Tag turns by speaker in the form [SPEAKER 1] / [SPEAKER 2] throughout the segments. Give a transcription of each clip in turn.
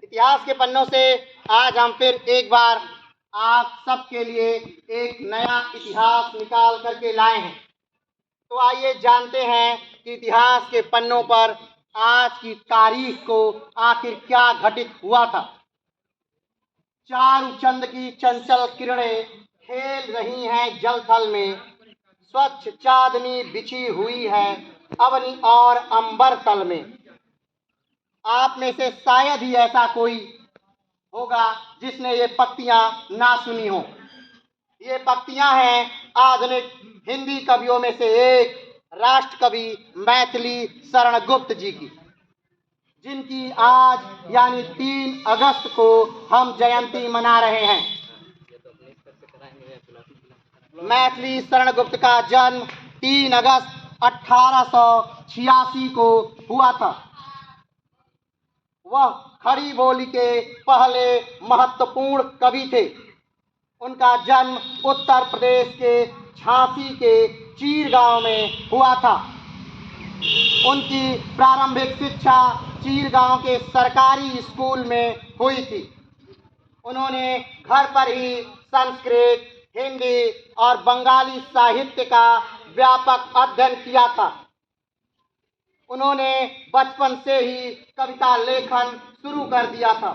[SPEAKER 1] इतिहास के पन्नों से आज हम फिर एक बार आप सबके लिए एक नया इतिहास निकाल करके लाए हैं। तो आइए जानते हैं कि इतिहास के पन्नों पर आज की तारीख को आखिर क्या घटित हुआ था। चारू चंद की चंचल किरणें खेल रही हैं जल थल में, स्वच्छ चांदनी बिछी हुई है अवनी और अंबर तल में। आप में से शायद ही ऐसा कोई होगा जिसने ये पंक्तियां ना सुनी हो। ये पंक्तियां हैं आधुनिक हिंदी कवियों में से एक राष्ट्र कवि मैथिली शरण गुप्त जी की, जिनकी आज यानी 3 अगस्त को हम जयंती मना रहे हैं। मैथिली शरण गुप्त का जन्म 3 अगस्त 1886 को हुआ था। वह खड़ी बोली के पहले महत्वपूर्ण कवि थे। उनका जन्म उत्तर प्रदेश के झांसी के चीर गांव में हुआ था। उनकी प्रारंभिक शिक्षा चीर गांव के सरकारी स्कूल में हुई थी। उन्होंने घर पर ही संस्कृत, हिंदी और बंगाली साहित्य का व्यापक अध्ययन किया था। उन्होंने बचपन से ही कविता लेखन शुरू कर दिया था।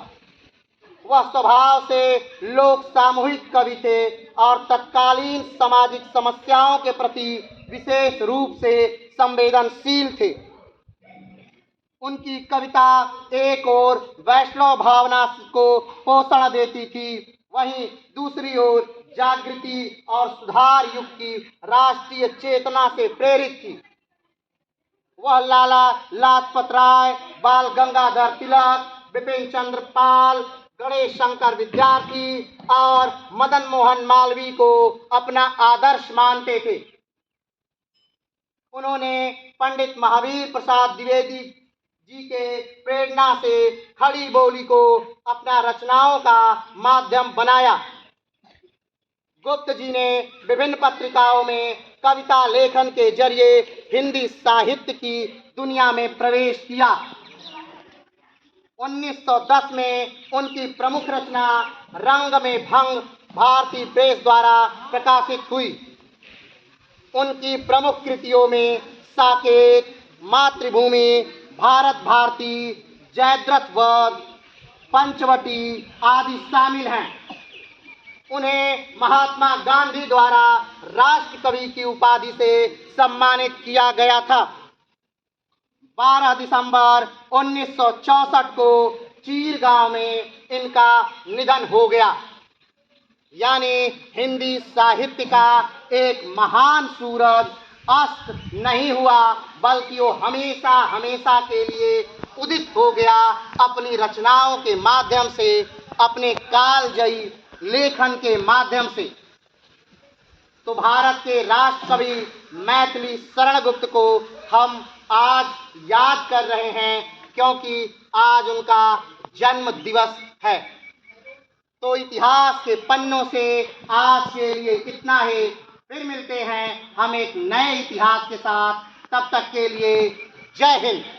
[SPEAKER 1] वह स्वभाव से लोक सामूहिक कवि थे और तत्कालीन सामाजिक समस्याओं के प्रति विशेष रूप से संवेदनशील थे। उनकी कविता एक ओर वैष्णव भावना को पोषण देती थी, वहीं दूसरी ओर जागृति और सुधार युग की राष्ट्रीय चेतना से प्रेरित थी। वह लाला लाजपत राय, बाल गंगाधर तिलक, बिपिन चंद्र पाल, गणेश शंकर विद्यार्थी और मदन मोहन मालवीय को अपना आदर्श मानते थे। उन्होंने पंडित महावीर प्रसाद द्विवेदी जी के प्रेरणा से खड़ी बोली को अपना रचनाओं का माध्यम बनाया। गुप्त जी ने विभिन्न पत्रिकाओं में कविता लेखन के जरिए हिंदी साहित्य की दुनिया में प्रवेश किया। 1910 में उनकी प्रमुख रचना रंग में भंग भारतीय प्रेस द्वारा प्रकाशित हुई। उनकी प्रमुख कृतियों में साकेत, मातृभूमि, भारत भारती, जयद्रथ वध, पंचवटी आदि शामिल हैं। उन्हें महात्मा गांधी द्वारा राष्ट्र कवि की उपाधि से सम्मानित किया गया था। 12 दिसंबर 1964 को चीर गांव में इनका निधन हो गया। यानी हिंदी साहित्य का एक महान सूरज अस्त नहीं हुआ, बल्कि वो हमेशा हमेशा के लिए उदित हो गया अपनी रचनाओं के माध्यम से, अपने कालजयी लेखन के माध्यम से। तो भारत के राष्ट्र कवि मैथिली शरण गुप्त को हम आज याद कर रहे हैं, क्योंकि आज उनका जन्म दिवस है। तो इतिहास के पन्नों से आज के लिए इतना ही। फिर मिलते हैं हम एक नए इतिहास के साथ। तब तक के लिए जय हिंद।